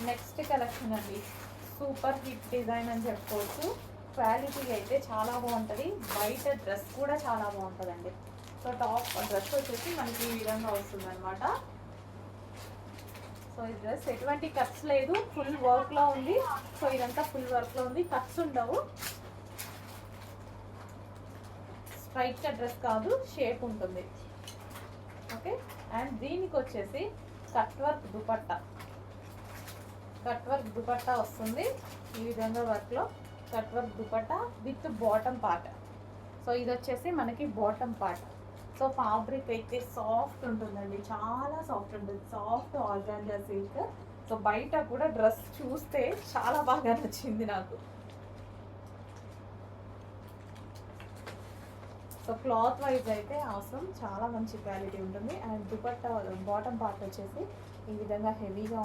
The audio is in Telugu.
నెక్స్ట్ కలెక్షన్ అండి, సూపర్ హిట్ డిజైన్ అని చెప్పుకోవచ్చు. క్వాలిటీ అయితే చాలా బాగుంటుంది, బయట డ్రెస్ కూడా చాలా బాగుంటుందండి. సో టాప్ డ్రెస్ వచ్చేసి మనకి ఈ విధంగా వస్తుంది అనమాట. సో ఈ డ్రెస్ ఎటువంటి కట్స్ లేదు, ఫుల్ వర్క్లో ఉంది. సో ఇదంతా ఫుల్ వర్క్లో ఉంది, కట్స్ ఉండవు. స్ట్రైట్ కట్ డ్రెస్ కాదు, షేప్ ఉంటుంది. ఓకే, అండ్ దీనికి వచ్చేసి cut work dupatta, cut work dupatta వస్తుంది ఈ విధంగా వర్క్లో. Cut work dupatta with bottom part. So ఇది వచ్చేసి మనకి బాటమ్ పార్ట్. సో ఫ్యాబ్రిక్ అయితే సాఫ్ట్ ఉంటుందండి, చాలా సాఫ్ట్ ఉంటుంది, సాఫ్ట్ ఆర్గాంజా సిల్క్. సో బయట కూడా డ్రెస్ చూస్తే చాలా బాగా నచ్చింది నాకు. సో క్లాత్ వైజ్ అయితే అవసరం, చాలా మంచి క్వాలిటీ ఉంటుంది. అండ్ దుపట్టా బాటమ్ పార్ట్ వచ్చేసి ఈ విధంగా హెవీగా